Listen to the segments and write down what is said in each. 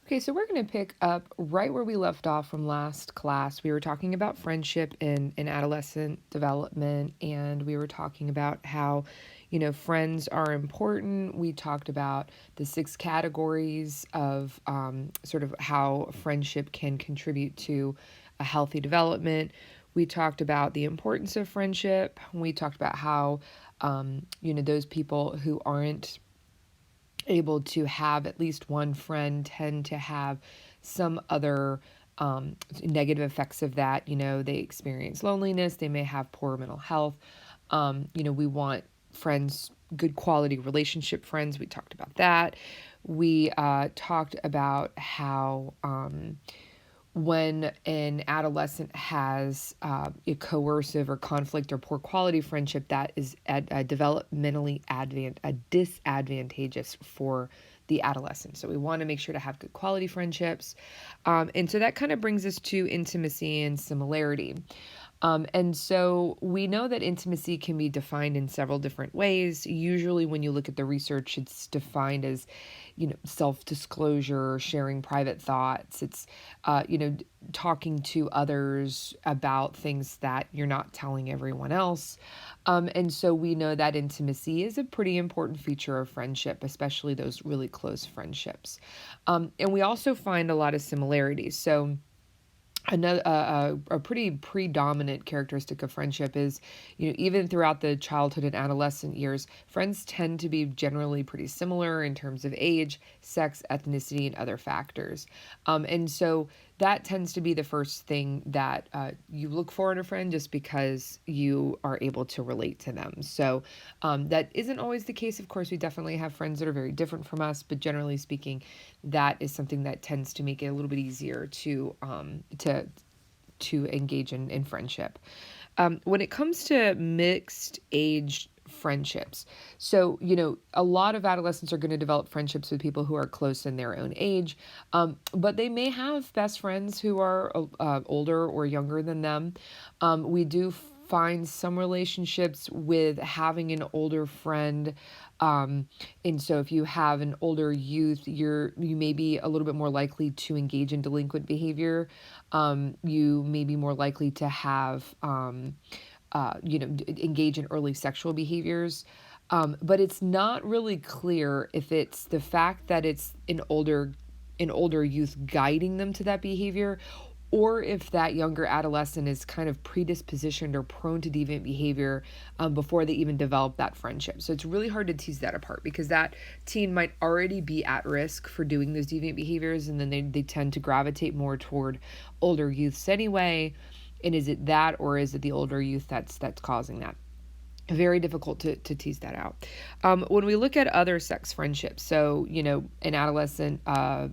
Okay, so we're going to pick up right where we left off from last class. We were talking about friendship in adolescent development, and we were talking about how, friends are important. We talked about the six categories of sort of how friendship can contribute to a healthy development. We talked about the importance of friendship. We talked about how, those people who aren't able to have at least one friend tend to have some other negative effects of that. They experience loneliness, they may have poor mental health. We want friends, good quality relationship friends. We talked about that. We talked about how when an adolescent has a coercive or conflict or poor quality friendship, that is developmentally disadvantageous for the adolescent. So we want to make sure to have good quality friendships. And so that kind of brings us to intimacy and similarity. And so we know that intimacy can be defined in several different ways. Usually, when you look at the research, it's defined as, self-disclosure, sharing private thoughts. It's, talking to others about things that you're not telling everyone else. And so we know that intimacy is a pretty important feature of friendship, especially those really close friendships. And we also find a lot of similarities. So another a pretty predominant characteristic of friendship is, even throughout the childhood and adolescent years, friends tend to be generally pretty similar in terms of age, sex, ethnicity, and other factors. And so that tends to be the first thing that you look for in a friend, just because you are able to relate to them. So that isn't always the case. Of course, we definitely have friends that are very different from us, but generally speaking, that is something that tends to make it a little bit easier to engage in friendship. When it comes to mixed age friendships, so a lot of adolescents are going to develop friendships with people who are close in their own age, but they may have best friends who are older or younger than them. We do find some relationships with having an older friend. And so if you have an older youth, you may be a little bit more likely to engage in delinquent behavior. You may be more likely to have, engage in early sexual behaviors. But it's not really clear if it's the fact that it's an older youth guiding them to that behavior, or if that younger adolescent is kind of predispositioned or prone to deviant behavior before they even develop that friendship. So it's really hard to tease that apart, because that teen might already be at risk for doing those deviant behaviors, and then they tend to gravitate more toward older youths anyway. And is it that, or is it the older youth that's causing that? Very difficult to tease that out. When we look at other sex friendships, so, an adolescent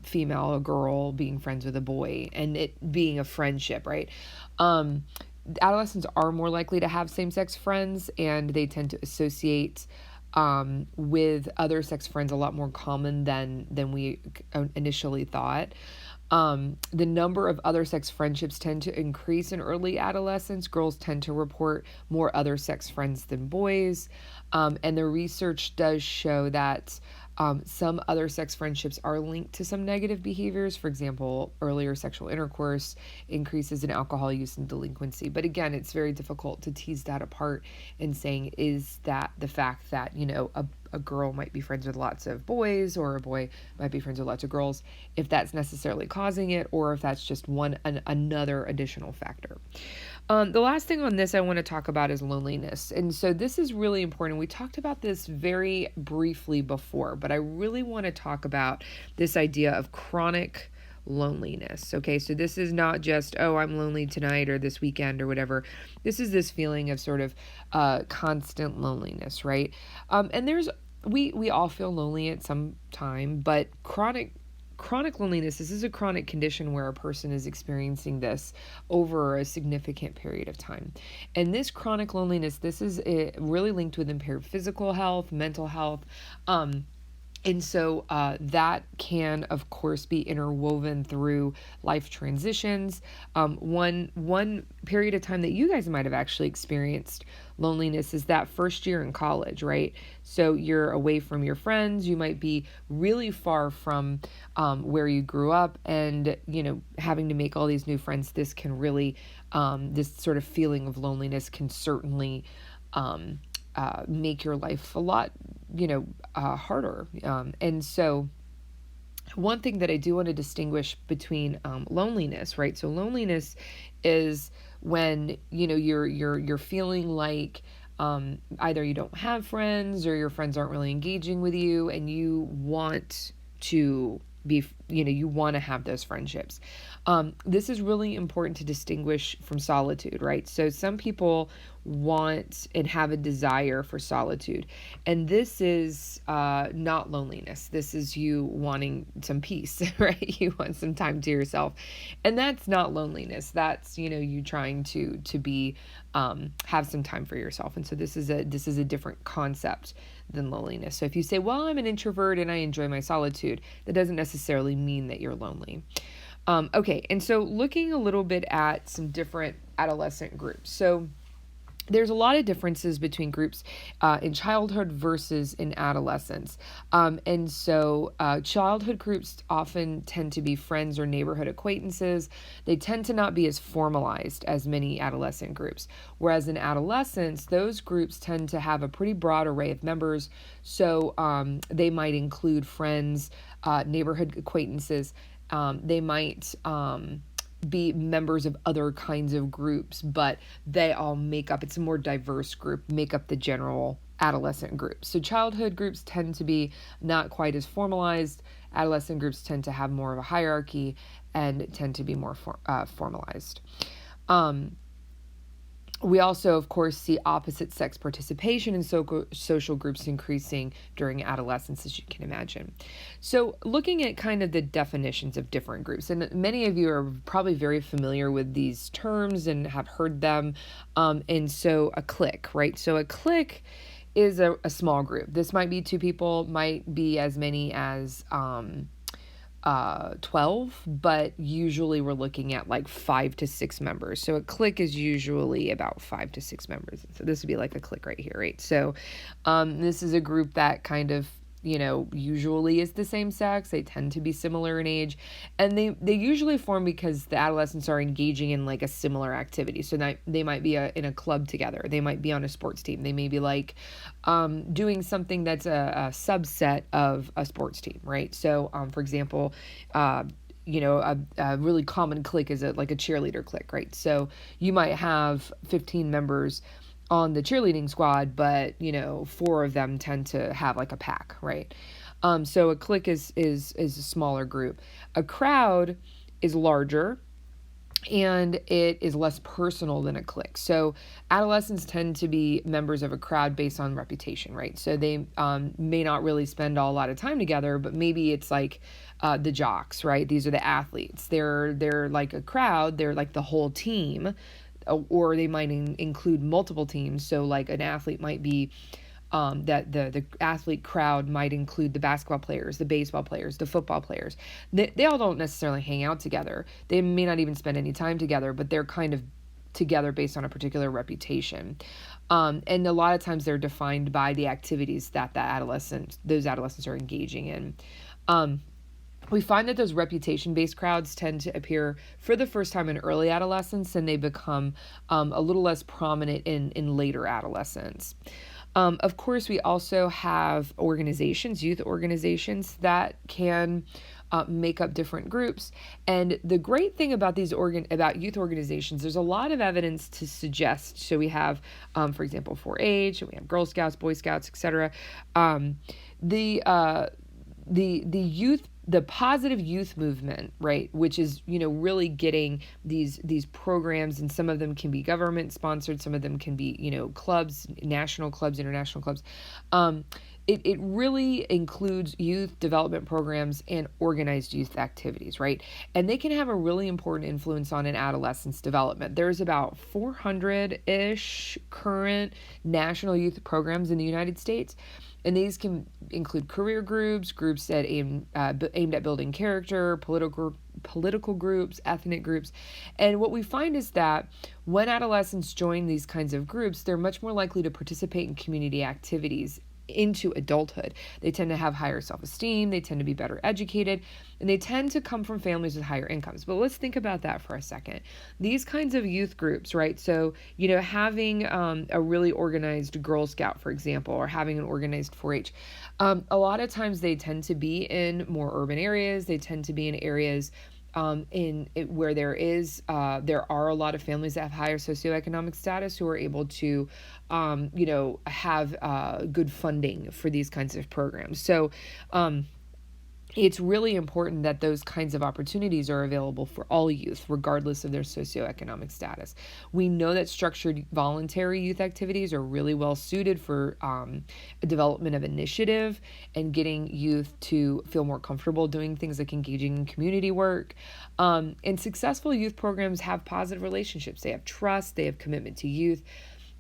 female, a girl being friends with a boy, and it being a friendship, right? Adolescents are more likely to have same-sex friends, and they tend to associate with other sex friends a lot more common than we initially thought. The number of other sex friendships tend to increase in early adolescence. Girls tend to report more other sex friends than boys. And the research does show that some other sex friendships are linked to some negative behaviors. For example, earlier sexual intercourse, increases in alcohol use, and delinquency. But again, it's very difficult to tease that apart and saying, is that the fact that, a girl might be friends with lots of boys, or a boy might be friends with lots of girls, if that's necessarily causing it, or if that's just another additional factor. The last thing on this I want to talk about is loneliness. And so this is really important. We talked about this very briefly before, but I really want to talk about this idea of chronic loneliness. Okay, so this is not just, oh, I'm lonely tonight or this weekend or whatever. This is this feeling of sort of constant loneliness, right? And we all feel lonely at some time, but chronic loneliness, this is a chronic condition where a person is experiencing this over a significant period of time. And this chronic loneliness, this is really linked with impaired physical health, mental health, And so that can, of course, be interwoven through life transitions. One period of time that you guys might have actually experienced loneliness is that first year in college, right? So you're away from your friends. You might be really far from where you grew up, and having to make all these new friends. This can really, this sort of feeling of loneliness can certainly make your life a lot, harder. And so one thing that I do want to distinguish between loneliness, right? So loneliness is when you're feeling like either you don't have friends or your friends aren't really engaging with you, and you want to be, you want to have those friendships. This is really important to distinguish from solitude, right? So some people want and have a desire for solitude, and this is not loneliness. This is you wanting some peace, right? You want some time to yourself, and that's not loneliness. That's you trying to be have some time for yourself. And so this is a different concept than loneliness. So if you say, well, I'm an introvert and I enjoy my solitude, that doesn't necessarily mean that you're lonely. Okay, and so looking a little bit at some different adolescent groups. So there's a lot of differences between groups in childhood versus in adolescence. And so childhood groups often tend to be friends or neighborhood acquaintances. They tend to not be as formalized as many adolescent groups. Whereas in adolescence, those groups tend to have a pretty broad array of members. So they might include friends, neighborhood acquaintances. They might be members of other kinds of groups, but they all make up, it's a more diverse group, make up the general adolescent group. So childhood groups tend to be not quite as formalized. Adolescent groups tend to have more of a hierarchy and tend to be more formalized. We also, of course, see opposite sex participation in social groups increasing during adolescence, as you can imagine. So looking at kind of the definitions of different groups, and many of you are probably very familiar with these terms and have heard them. And so a clique, right? So a clique is a small group. This might be 2 people, might be as many as 12, but usually we're looking at like 5 to 6 members. So a clique is usually about 5 to 6 members. So this would be like a clique right here, right? So this is a group that kind of, usually is the same sex. They tend to be similar in age, and they usually form because the adolescents are engaging in like a similar activity. So they might be in a club together. They might be on a sports team. They may be like doing something that's a subset of a sports team, right? So for example, a really common clique is like a cheerleader clique, right? So you might have 15 members on the cheerleading squad, but 4 of them tend to have like a pack, right? So a clique is a smaller group. A crowd is larger, and it is less personal than a clique. So adolescents tend to be members of a crowd based on reputation, right? So they may not really spend a lot of time together, but maybe it's like the jocks, right? These are the athletes. They're like a crowd. They're like the whole team, or they might include multiple teams. So like an athlete might be that the athlete crowd might include the basketball players, the baseball players, the football players. They all don't necessarily hang out together. They may not even spend any time together, but they're kind of together based on a particular reputation. And a lot of times they're defined by the activities that those adolescents are engaging in. We find that those reputation-based crowds tend to appear for the first time in early adolescence, and they become a little less prominent in later adolescence. Of course, we also have youth organizations that can make up different groups. And the great thing about about youth organizations, there's a lot of evidence to suggest. So we have, for example, 4-H, and we have Girl Scouts, Boy Scouts, etc. The positive youth movement, right, which is, really getting these programs, and some of them can be government sponsored, some of them can be, clubs, national clubs, international clubs. It really includes youth development programs and organized youth activities, right? And they can have a really important influence on an adolescent's development. There's about 400-ish current national youth programs in the United States. And these can include career groups, groups that aimed at building character, political groups, ethnic groups. And what we find is that when adolescents join these kinds of groups, they're much more likely to participate in community activities into adulthood. They tend to have higher self-esteem, they tend to be better educated, and they tend to come from families with higher incomes. But let's think about that for a second. These kinds of youth groups, right? So, having a really organized Girl Scout, for example, or having an organized 4-H, a lot of times they tend to be in more urban areas. They tend to be in areas where there are a lot of families that have higher socioeconomic status who are able to, have good funding for these kinds of programs. So, it's really important that those kinds of opportunities are available for all youth, regardless of their socioeconomic status. We know that structured voluntary youth activities are really well suited for a development of initiative and getting youth to feel more comfortable doing things like engaging in community work. And successful youth programs have positive relationships. They have trust, they have commitment to youth.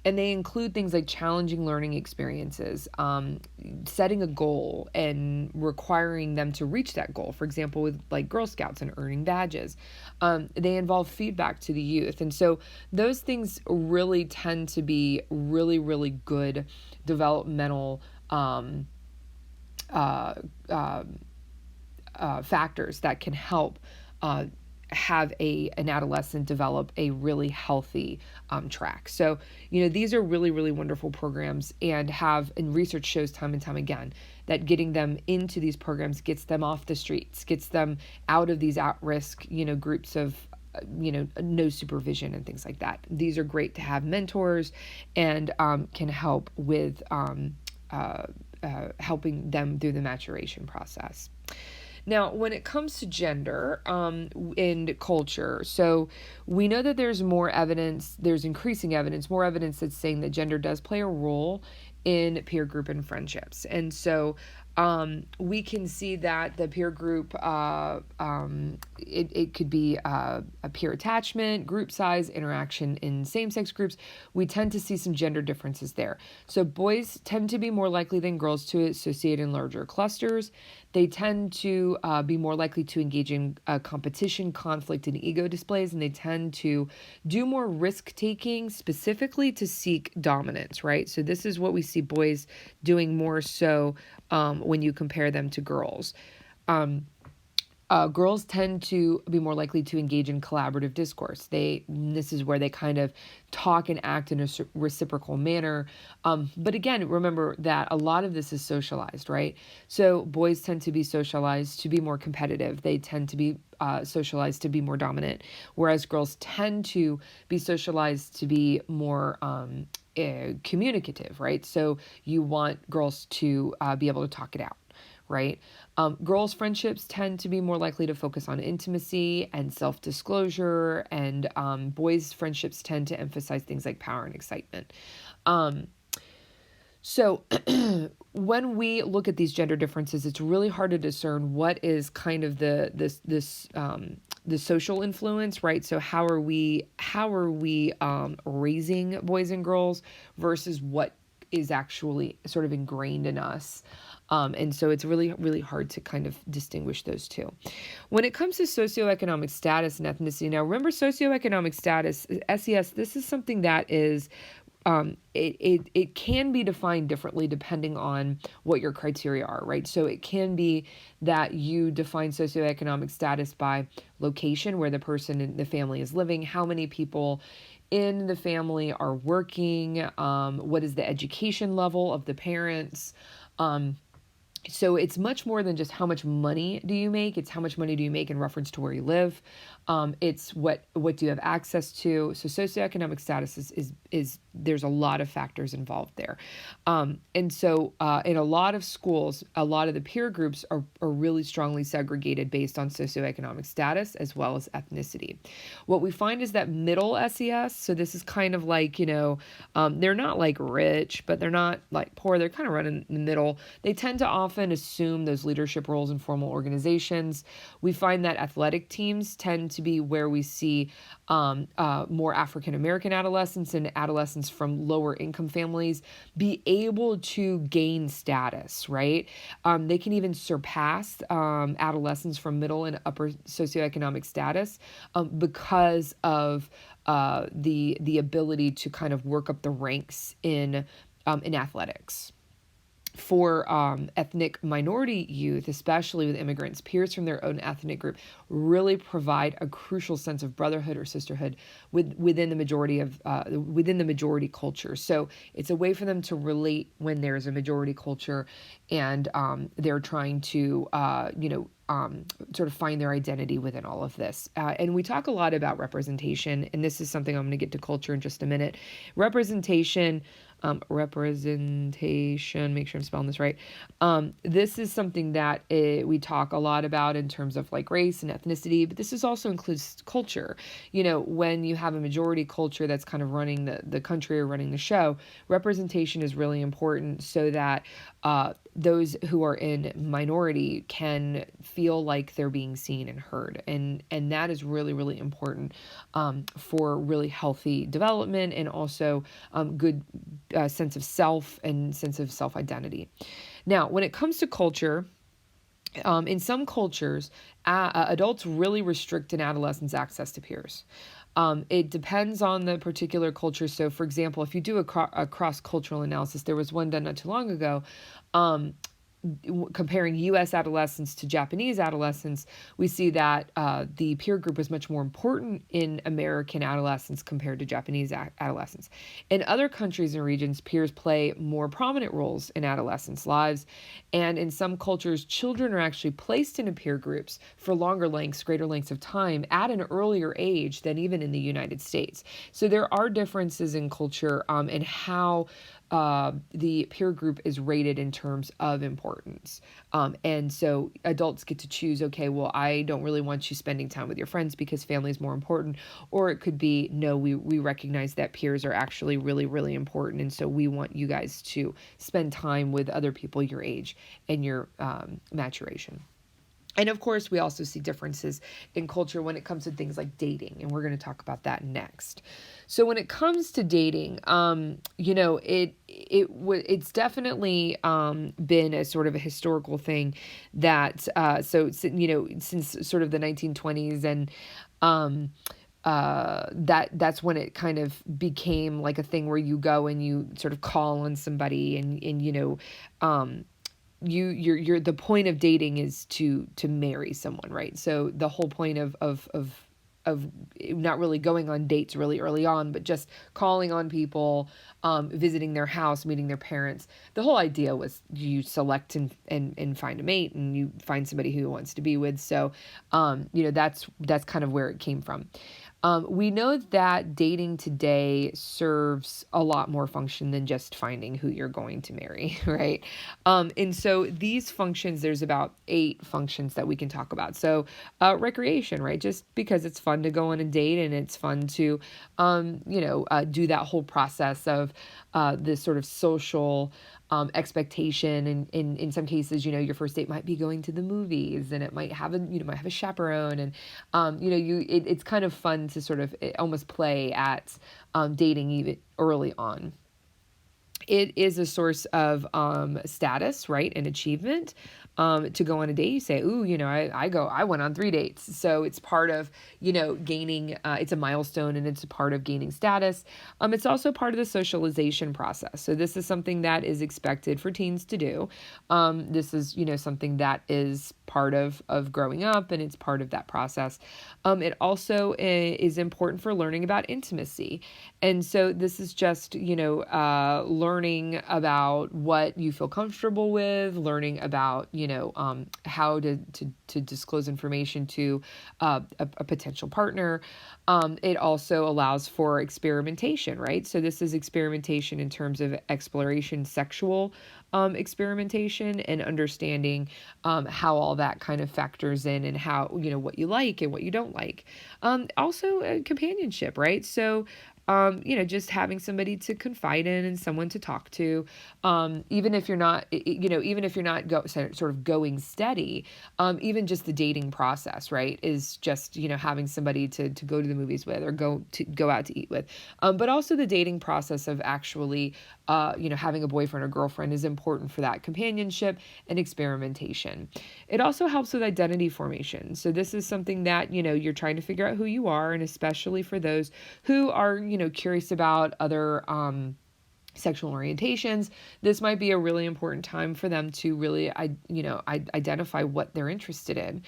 And they include things like challenging learning experiences, setting a goal and requiring them to reach that goal. For example, with like Girl Scouts and earning badges. They involve feedback to the youth. And so those things really tend to be really, really good developmental factors that can help have an adolescent develop a really healthy track. So, these are really, really wonderful programs, and research shows time and time again that getting them into these programs gets them off the streets, gets them out of these at-risk, groups of, no supervision and things like that. These are great to have mentors and can help with helping them through the maturation process. Now, when it comes to gender in culture, so we know that there's increasing evidence, more evidence that's saying that gender does play a role in peer group and friendships. And so we can see that the peer group, it could be a peer attachment, group size, interaction in same-sex groups. We tend to see some gender differences there. So boys tend to be more likely than girls to associate in larger clusters. They tend to be more likely to engage in competition, conflict, and ego displays, and they tend to do more risk-taking, specifically to seek dominance, right? So this is what we see boys doing more so when you compare them to girls. Girls tend to be more likely to engage in collaborative discourse. This is where they kind of talk and act in a reciprocal manner. But again, remember that a lot of this is socialized, right? So boys tend to be socialized to be more competitive. They tend to be socialized to be more dominant, whereas girls tend to be socialized to be more communicative, right? So you want girls to be able to talk it out, right? Girls' friendships tend to be more likely to focus on intimacy and self-disclosure, and boys' friendships tend to emphasize things like power and excitement. So when we look at these gender differences, it's really hard to discern what is kind of the social influence, right? So how are we raising boys and girls versus what is actually sort of ingrained in us. And so it's really, really hard to kind of distinguish those two. When it comes to socioeconomic status and ethnicity, now remember socioeconomic status, SES, this is something that is, it can be defined differently depending on what your criteria are, right? So it can be that you define socioeconomic status by location, where the person in the family is living, how many people in the family are working, what is the education level of the parents. So it's much more than just how much money do you make. It's how much money do you make in reference to where you live. It's what do you have access to. So socioeconomic status is there's a lot of factors involved there. And so in a lot of schools, a lot of the peer groups are really strongly segregated based on socioeconomic status as well as ethnicity. What we find is that middle SES, so this is kind of like, they're not like rich, but they're not like poor. They're kind of running in the middle. They tend to often assume those leadership roles in formal organizations. We find that athletic teams tend to be where we see more African American adolescents and adolescents adolescents from lower income families be able to gain status, right? They can even surpass adolescents from middle and upper socioeconomic status because of the ability to kind of work up the ranks in athletics. For ethnic minority youth, especially with immigrants, peers from their own ethnic group really provide a crucial sense of brotherhood or sisterhood within the majority culture. So it's a way for them to relate when there's a majority culture, and they're trying to sort of find their identity within all of this. And we talk a lot about representation, and this is something I'm going to get to culture in just a minute. Representation, make sure I'm spelling this right. This is something that we talk a lot about in terms of like race and ethnicity, but this is also includes culture. When you have a majority culture that's kind of running the country or running the show, representation is really important so that those who are in minority can feel like they're being seen and heard. And that is really, really important for really healthy development, and also good sense of self and sense of self-identity. Now, when it comes to culture, in some cultures, adults really restrict an adolescent's access to peers. It depends on the particular culture. So, for example, if you do a cross-cultural analysis, there was one done not too long ago, comparing U.S. adolescents to Japanese adolescents, we see that the peer group was much more important in American adolescents compared to Japanese adolescents. In other countries and regions, peers play more prominent roles in adolescents' lives, and in some cultures, children are actually placed into peer groups for greater lengths of time at an earlier age than even in the United States. So there are differences in culture and how the peer group is rated in terms of importance. And so adults get to choose, okay, well, I don't really want you spending time with your friends because family is more important. Or it could be, no, we recognize that peers are actually really, really important. And so we want you guys to spend time with other people your age and your maturation. And of course, we also see differences in culture when it comes to things like dating, and we're going to talk about that next. So when it comes to dating, it's definitely been a sort of a historical thing that since sort of the 1920s, and that's when it kind of became like a thing where you go and you sort of call on somebody, and you're the point of dating is to marry someone, right? So the whole point of not really going on dates really early on, but just calling on people, visiting their house, meeting their parents. The whole idea was you select and find a mate, and you find somebody who wants to be with. So, that's kind of where it came from. We know that dating today serves a lot more function than just finding who you're going to marry, right? And so these functions, there's about 8 functions that we can talk about. So recreation, right? Just because it's fun to go on a date, and it's fun to, do that whole process of this sort of social expectation. And in some cases, your first date might be going to the movies, and it might have a chaperone, and it's kind of fun to sort of almost play at dating even early on. It is a source of status, right, and achievement. To go on a date, you say, ooh, I went on 3 dates. So it's part of, gaining, it's a milestone, and it's a part of gaining status. It's also part of the socialization process. So this is something that is expected for teens to do. This is, something that is part of growing up, and it's part of that process. It also is important for learning about intimacy. And so this is just, learning about what you feel comfortable with, learning about, how to disclose information to a potential partner. It also allows for experimentation, right? So this is experimentation in terms of exploration, sexual experimentation, and understanding how all that kind of factors in, and how, what you like and what you don't like. Also companionship, right? So just having somebody to confide in and someone to talk to, even if you're not, even if you're not sort of going steady, even just the dating process, right, is just, having somebody to go to the movies with or go out to eat with. But also the dating process of actually, having a boyfriend or girlfriend is important for that companionship and experimentation. It also helps with identity formation. So this is something that, you're trying to figure out who you are, and especially for those who are, curious about other, sexual orientations, this might be a really important time for them to really, identify what they're interested in.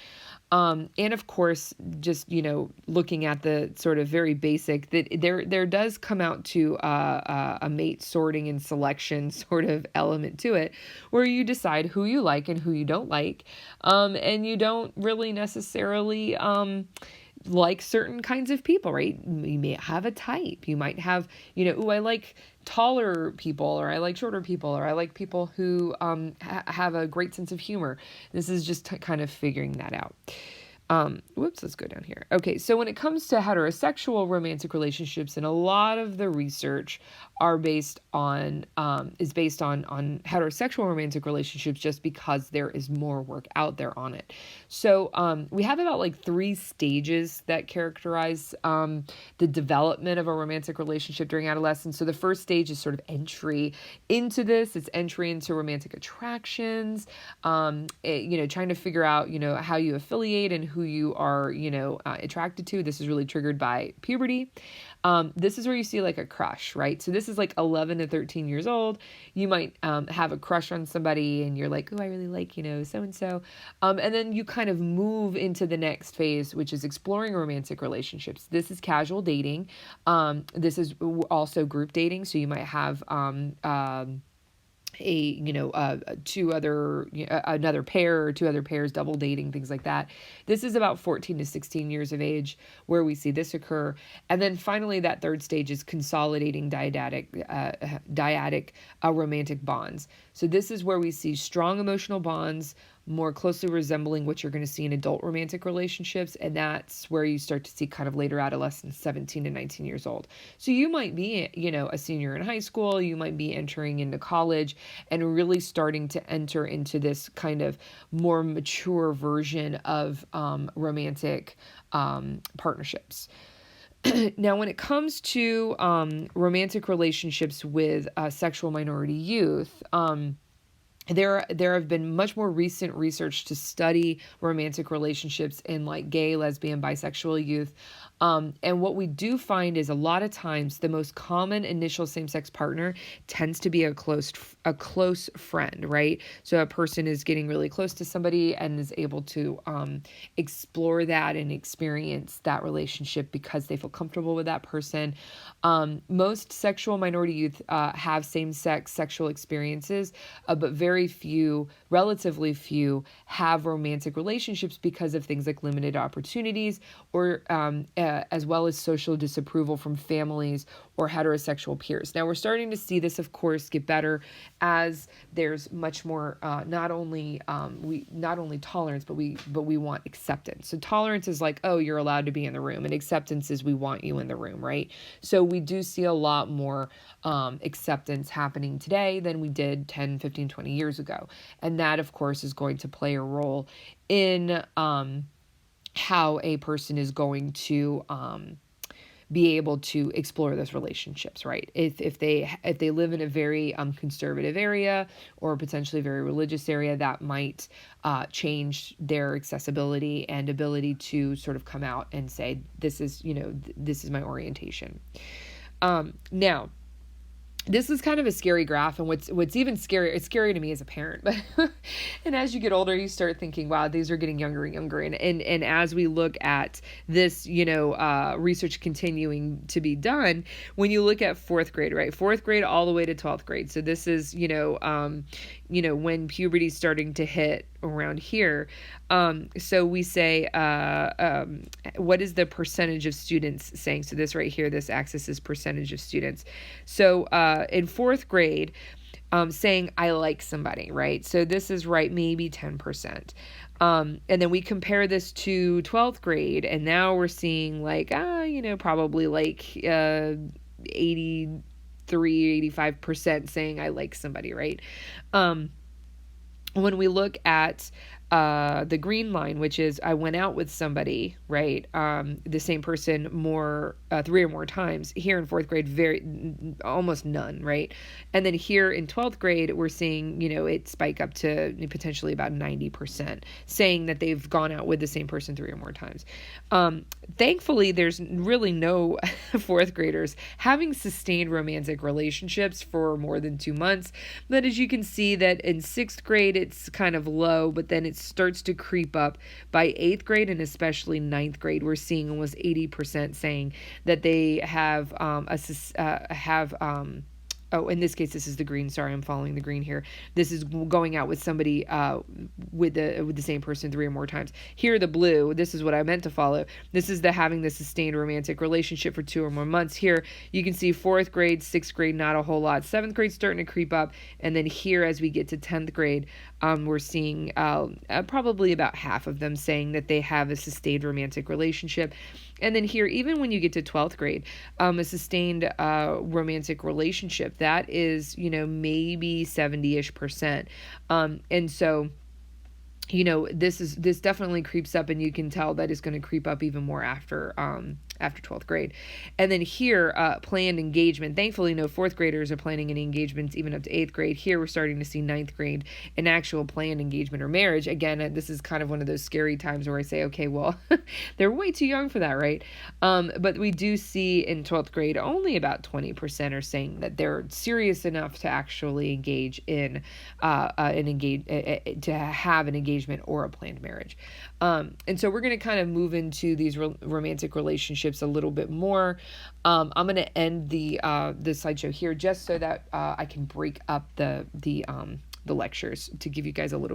And of course, just, looking at the sort of very basic, that there does come out to a mate sorting and selection sort of element to it, where you decide who you like and who you don't like. And you don't really necessarily, like certain kinds of people, right? You may have a type. You might have, I like taller people, or I like shorter people, or I like people who have a great sense of humor. This is just kind of figuring that out. Let's go down here. Okay, so when it comes to heterosexual romantic relationships, and a lot of the research is based on heterosexual romantic relationships, just because there is more work out there on it. So we have about like 3 stages that characterize the development of a romantic relationship during adolescence. So the first stage is sort of entry into this. It's entry into romantic attractions, trying to figure out, how you affiliate and who you are, attracted to. This is really triggered by puberty. This is where you see like a crush, right? So this is like 11 to 13 years old. You might have a crush on somebody and you're like, oh, I really like, so-and-so. And then you kind of move into the next phase, which is exploring romantic relationships. This is casual dating. This is also group dating. So you might have another pair or 2 other pairs double dating, things like that. This is about 14 to 16 years of age where we see this occur. And then finally, that third stage is consolidating dyadic romantic bonds. So this is where we see strong emotional bonds, more closely resembling what you're going to see in adult romantic relationships. And that's where you start to see kind of later adolescence, 17 to 19 years old. So you might be, a senior in high school, you might be entering into college and really starting to enter into this kind of more mature version of romantic partnerships. Now, when it comes to romantic relationships with sexual minority youth, there have been much more recent research to study romantic relationships in like gay, lesbian, bisexual youth. And what we do find is a lot of times the most common initial same-sex partner tends to be a close friend, right? So a person is getting really close to somebody and is able to explore that and experience that relationship because they feel comfortable with that person. Most sexual minority youth have same-sex sexual experiences, but relatively few, have romantic relationships because of things like limited opportunities, or as well as social disapproval from families or heterosexual peers. Now we're starting to see this, of course, get better as there's much more not only tolerance, but we want acceptance. So tolerance is like, oh, you're allowed to be in the room, and acceptance is we want you in the room, right? So we do see a lot more acceptance happening today than we did 10, 15, 20 years ago. And that, of course, is going to play a role in how a person is going to be able to explore those relationships, right? If they live in a very conservative area or potentially a very religious area, that might change their accessibility and ability to sort of come out and say, this is my orientation. Now, this is kind of a scary graph, and what's even scarier, it's scary to me as a parent, but and as you get older, you start thinking, wow, these are getting younger and younger, and as we look at this, research continuing to be done, when you look at 4th grade, right, 4th grade all the way to 12th grade, so this is, when puberty's starting to hit around here, so we say, what is the percentage of students saying? So this right here, this axis is percentage of students. So in 4th grade, saying I like somebody, right? So this is right, maybe 10%. And then we compare this to 12th grade, and now we're seeing like, probably like 85% saying I like somebody, right? When we look at the green line, which is I went out with somebody, right? The same person more, 3 or more times. Here in 4th grade, almost none, right? And then here in 12th grade, we're seeing, it spike up to potentially about 90%, saying that they've gone out with the same person 3 or more times. Thankfully, there's really no 4th graders having sustained romantic relationships for more than 2 months. But as you can see that in 6th grade, it's kind of low, but then it starts to creep up by 8th grade, and especially 9th grade. We're seeing almost 80% saying that they have oh, in this case, this is the green. Sorry, I'm following the green here. This is going out with somebody with the same person 3 or more times. Here, the blue. This is what I meant to follow. This is the having the sustained romantic relationship for 2 or more months. Here, you can see 4th grade, 6th grade, not a whole lot. 7th grade starting to creep up, and then here, as we get to 10th grade, we're seeing probably about half of them saying that they have a sustained romantic relationship. And then here, even when you get to 12th grade, a sustained romantic relationship, that is, maybe 70-ish%. And so, this definitely creeps up, and you can tell that it's going to creep up even more after 12th grade. And then here, planned engagement. Thankfully, no 4th graders are planning any engagements even up to 8th grade. Here, we're starting to see 9th grade an actual planned engagement or marriage. Again, this is kind of one of those scary times where I say, okay, well, they're way too young for that, right? But we do see in 12th grade, only about 20% are saying that they're serious enough to actually engage in to have an engagement or a planned marriage. And so we're going to kind of move into these romantic relationships a little bit more. I'm going to end the slideshow here just so that I can break up the lectures to give you guys a little